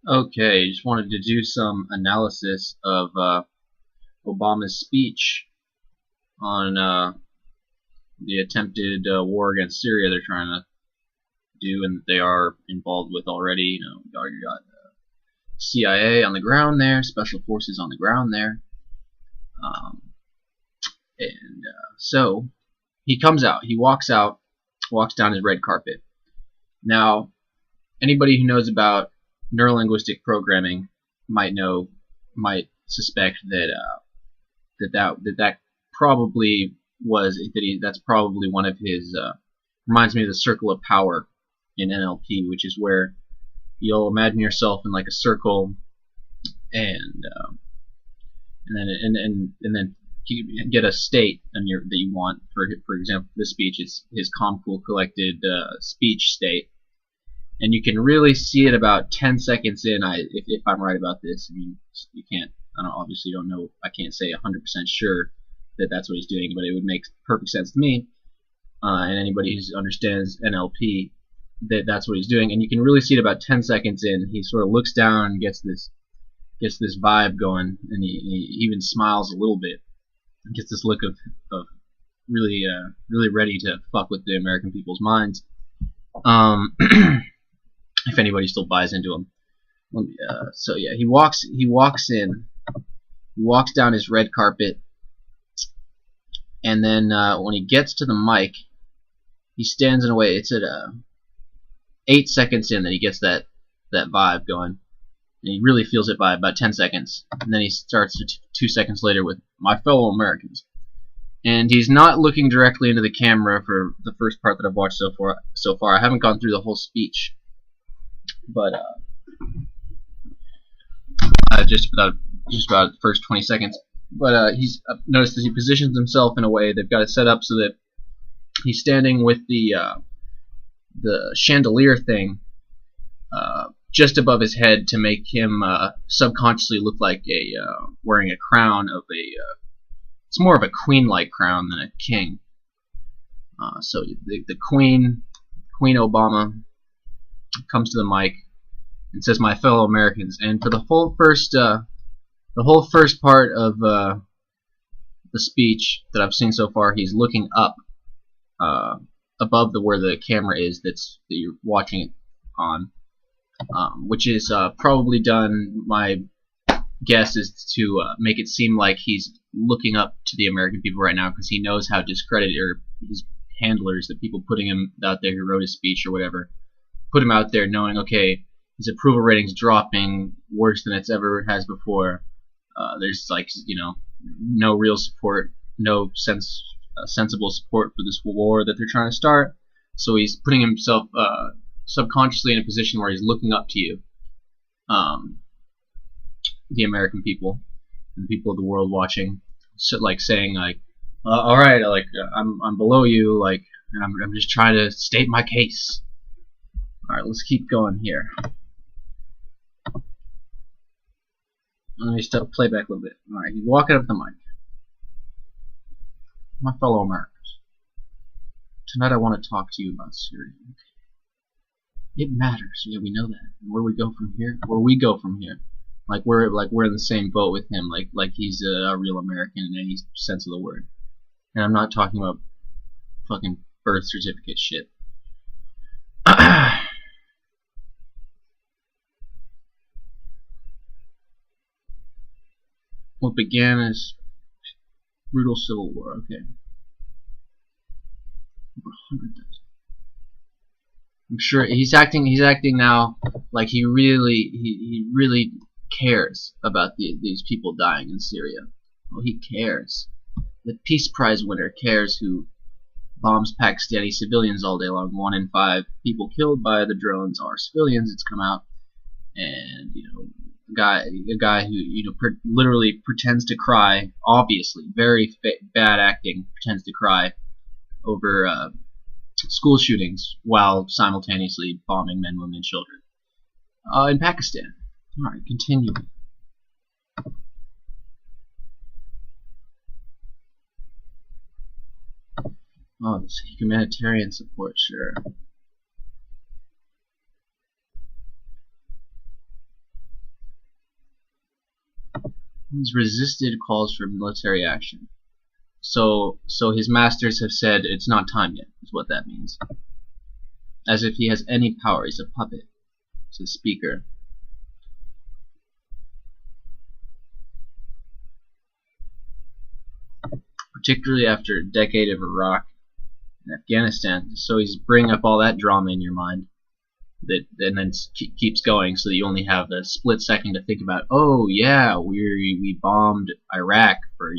Okay, just wanted to do some analysis of Obama's speech on the attempted war against Syria they're trying to do and they are involved with already. You got CIA on the ground there, special forces on the ground there, um, and so he comes out, walks down his red carpet. Now, anybody who knows about neuro-linguistic programming might suspect that probably that's probably one of his reminds me of the circle of power in NLP, which is where you'll imagine yourself in like a circle and then you get a state that you want. For example, this speech is his calm, cool, collected speech state, and you can really see it about 10 seconds in. If I'm right about this, I mean, you can't. Obviously don't know. I can't say 100% sure that that's what he's doing, but it would make perfect sense to me. And anybody who understands NLP, that's what he's doing. And you can really see it about 10 seconds in. He sort of looks down and gets this vibe going, and he even smiles a little bit. And gets this look of really ready to fuck with the American people's minds. If anybody still buys into him. So yeah, he walks in. He walks down his red carpet, and then when he gets to the mic, he stands in a way. It's at 8 seconds in that he gets that vibe going, and he really feels it by about 10 seconds, and then he starts 2 seconds later with "My fellow Americans," and he's not looking directly into the camera for the first part that I've watched so far. I haven't gone through the whole speech, but just about the first 20 seconds. But he's noticed that he positions himself in a way. They've got it set up so that he's standing with the chandelier thing just above his head to make him subconsciously look like wearing a crown of it's more of a queen-like crown than a king. So the Queen Obama comes to the mic and says, "My fellow Americans," and for the whole first part of the speech that I've seen so far, he's looking up above where the camera is that you're watching it on, which is probably done. My guess is to make it seem like he's looking up to the American people right now, because he knows how discredited, or his handlers, the people putting him out there who wrote his speech or whatever, put him out there knowing, okay, his approval rating's dropping worse than it's ever has before. There's no real support, no sensible support for this war that they're trying to start. So he's putting himself subconsciously in a position where he's looking up to you, the American people, and the people of the world watching, so, saying all right, I'm below you, and I'm just trying to state my case. All right, let's keep going here. Let me stop playback a little bit. All right, he's walking up the mic. "My fellow Americans, tonight I want to talk to you about Syria. It matters. Yeah, we know that. And where we go from here? We're in the same boat with him. Like he's a real American in any sense of the word. And I'm not talking about fucking birth certificate shit." What began as brutal civil war. Okay. Over 100,000. I'm sure he's acting now like he really cares about these people dying in Syria. Well, he cares. The Peace Prize winner cares who bombs Pakistani civilians all day long. 1 in 5 people killed by the drones are civilians. It's come out, and a guy who literally pretends to cry, obviously very bad acting, pretends to cry over school shootings while simultaneously bombing men, women, and children in Pakistan. All right, continue. Oh, this humanitarian support, sure. He's resisted calls for military action. So his masters have said it's not time yet, is what that means. As if he has any power, he's a puppet. He's a speaker. Particularly after a decade of Iraq and Afghanistan. So he's bringing up all that drama in your mind, and then keeps going, so that you only have a split second to think about. Oh yeah, we bombed Iraq for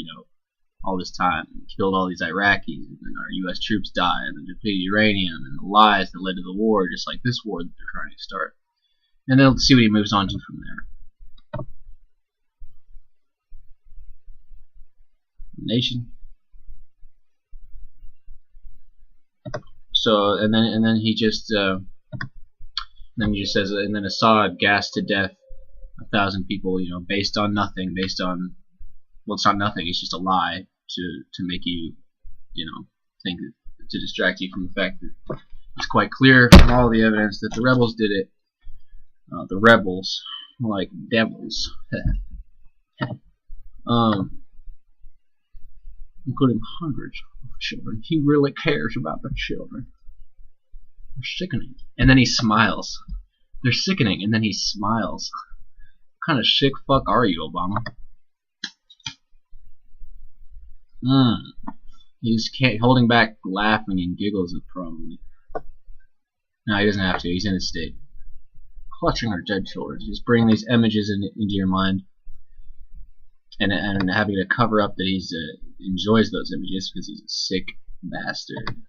all this time, and killed all these Iraqis, and then our U.S. troops died, and the depleted uranium, and the lies that led to the war, just like this war that they're trying to start. And then let's see what he moves on to from there. Nation. So and then he just then he just says, and then Assad gassed to death 1,000 people, based on nothing, based on, well, it's not nothing, it's just a lie to make you, think, to distract you from the fact that it's quite clear from all the evidence that the rebels did it. The rebels, like devils, including hundreds of children. He really cares about the children. They're sickening. And then he smiles. They're sickening, and then he smiles. What kind of sick fuck are you, Obama? He's holding back laughing and giggles, probably. No, he doesn't have to. He's in his state. Clutching our dead children. He's bringing these images into your mind, and having to cover up that he enjoys those images because he's a sick bastard.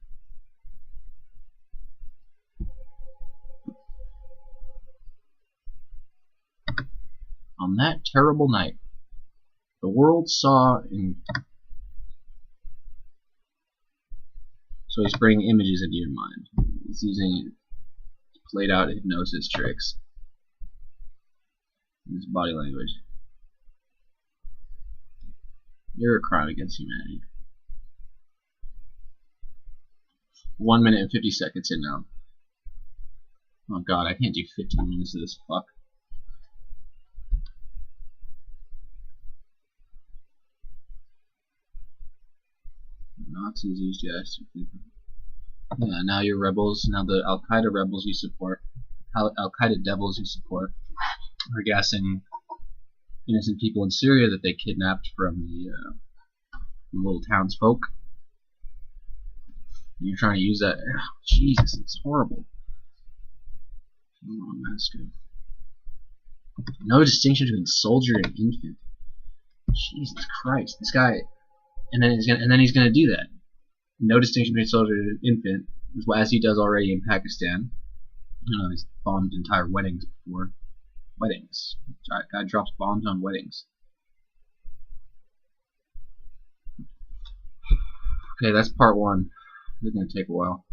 On that terrible night, the world saw in... So he's bringing images into your mind. He's using played out hypnosis tricks in his body language. You're a crime against humanity. 1 minute and 50 seconds in now. Oh god, I can't do 15 minutes of this. Fuck. Nazis used gas. Yeah, now you're rebels. Now the al-qaida rebels you support, al-qaida devils you support, are gassing innocent people in Syria that they kidnapped from the little townsfolk. And you're trying to use that. Oh, Jesus, it's horrible. No distinction between soldier and infant. Jesus Christ, this guy. And then he's gonna do that. No distinction between soldier and infant, as he does already in Pakistan. He's bombed entire weddings before. Weddings. Guy drops bombs on weddings. Okay, that's part one. This is gonna take a while.